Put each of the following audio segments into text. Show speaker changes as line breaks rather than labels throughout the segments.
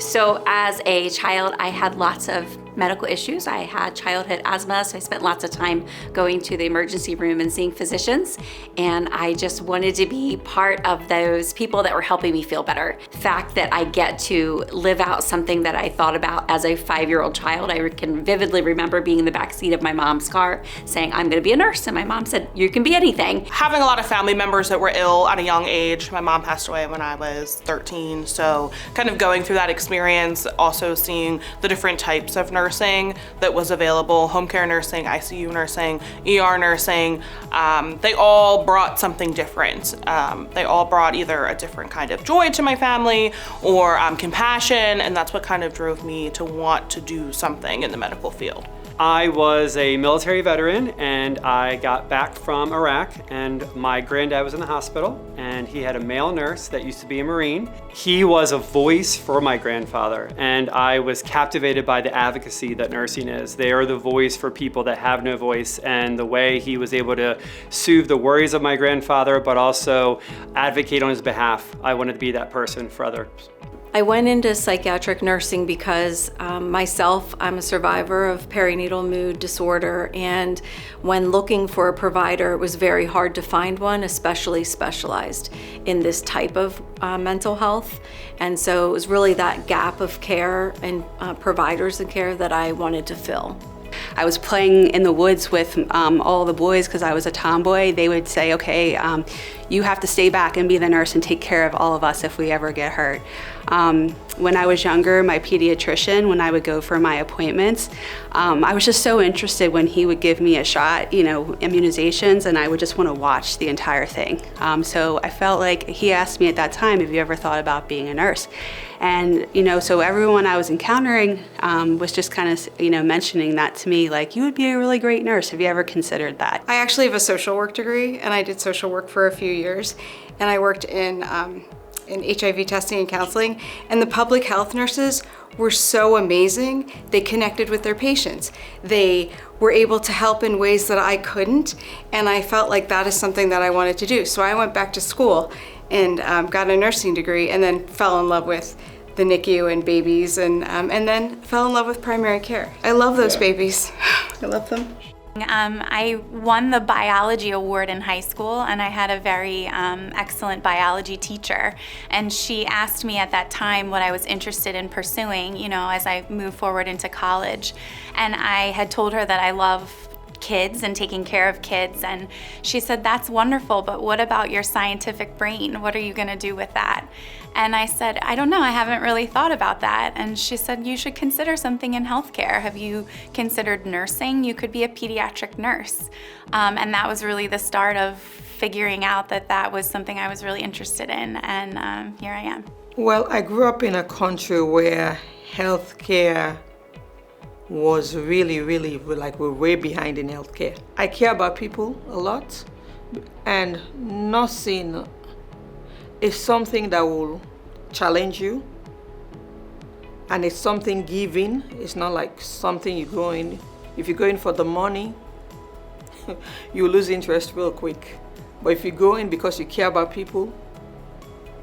So as a child, I had lots of medical issues. I had childhood asthma, so I spent lots of time going to the emergency room and seeing physicians. And I just wanted to be part of those people that were helping me feel better. The fact that I get to live out something that I thought about as a 5-year-old child. I can vividly remember being in the backseat of my mom's car saying, I'm gonna be a nurse. And my mom said, you can be anything.
Having a lot of family members that were ill at a young age. My mom passed away when I was 13. So kind of going through that experience, also seeing the different types of nursing that was available, home care nursing, ICU nursing, ER nursing, they all brought something different. They all brought either a different kind of joy to my family or compassion, and that's what kind of drove me to want to do something in the medical field.
I was a military veteran and I got back from Iraq, and my granddad was in the hospital and he had a male nurse that used to be a Marine. He was a voice for my grandfather, and I was captivated by the advocacy that nursing is. They are the voice for people that have no voice, and the way he was able to soothe the worries of my grandfather but also advocate on his behalf. I wanted to be that person for others.
I went into psychiatric nursing because myself, I'm a survivor of perinatal mood disorder, and when looking for a provider, it was very hard to find one, especially specialized in this type of mental health. And so it was really that gap of care and providers of care that I wanted to fill.
I was playing in the woods with all the boys because I was a tomboy. They would say, okay, you have to stay back and be the nurse and take care of all of us if we ever get hurt. When I was younger, my pediatrician, when I would go for my appointments, I was just so interested when he would give me a shot, immunizations, and I would just want to watch the entire thing. So I felt like he asked me at that time, have you ever thought about being a nurse? And, so everyone I was encountering was just kind of, mentioning that to me, like, you would be a really great nurse. Have you ever considered that?
I actually have a social work degree, and I did social work for a few years, and I worked in HIV testing and counseling, and the public health nurses were so amazing. They connected with their patients. They were able to help in ways that I couldn't, and I felt like that is something that I wanted to do. So I went back to school and got a nursing degree, and then fell in love with the NICU and babies, and then fell in love with primary care. I love those babies. I love them.
I won the biology award in high school, and I had a very excellent biology teacher, and she asked me at that time what I was interested in pursuing, as I moved forward into college. And I had told her that I love kids and taking care of kids, and she said, that's wonderful, but what about your scientific brain? What are you going to do with that? And I said, I don't know, I haven't really thought about that. And she said, you should consider something in healthcare. Have you considered nursing? You could be a pediatric nurse. And that was really the start of figuring out that that was something I was really interested in, and here I am.
Well, I grew up in a country where healthcare was really, like, we're way behind in healthcare. I care about people a lot, and nursing is something that will challenge you, and it's something giving. It's not like something you go in. If you go in for the money, you lose interest real quick. But if you go in because you care about people,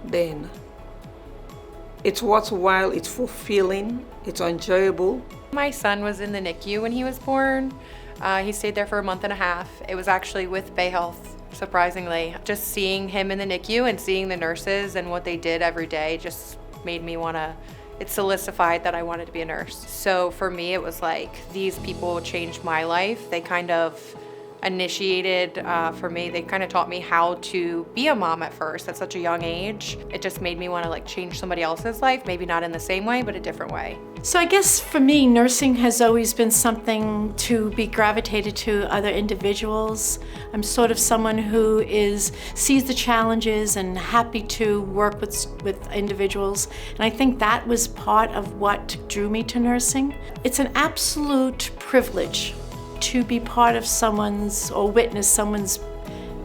then it's worthwhile, it's fulfilling, it's enjoyable.
My son was in the NICU when he was born. He stayed there for a month and a half. It was actually with Bay Health, surprisingly. Just seeing him in the NICU and seeing the nurses and what they did every day just made me it solidified that I wanted to be a nurse. So for me, it was like, these people changed my life. They kind of initiated, for me, they kind of taught me how to be a mom at first at such a young age. It just made me want to change somebody else's life, maybe not in the same way, but a different way.
So I guess for me, nursing has always been something to be gravitated to other individuals. I'm sort of someone who sees the challenges and happy to work with individuals. And I think that was part of what drew me to nursing. It's an absolute privilege to be part of someone's, or witness someone's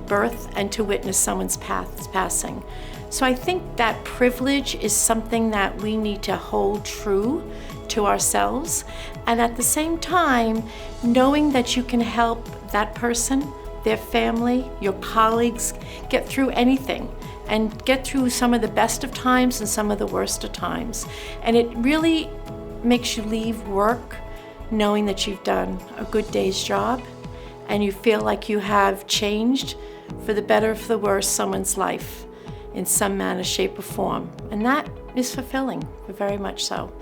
birth, and to witness someone's passing. So I think that privilege is something that we need to hold true to ourselves, and at the same time, knowing that you can help that person, their family, your colleagues get through anything. and get through some of the best of times and some of the worst of times. And it really makes you leave work knowing that you've done a good day's job and you feel like you have changed for the better or for the worse someone's life in some manner, shape, or form. And that is fulfilling, very much so.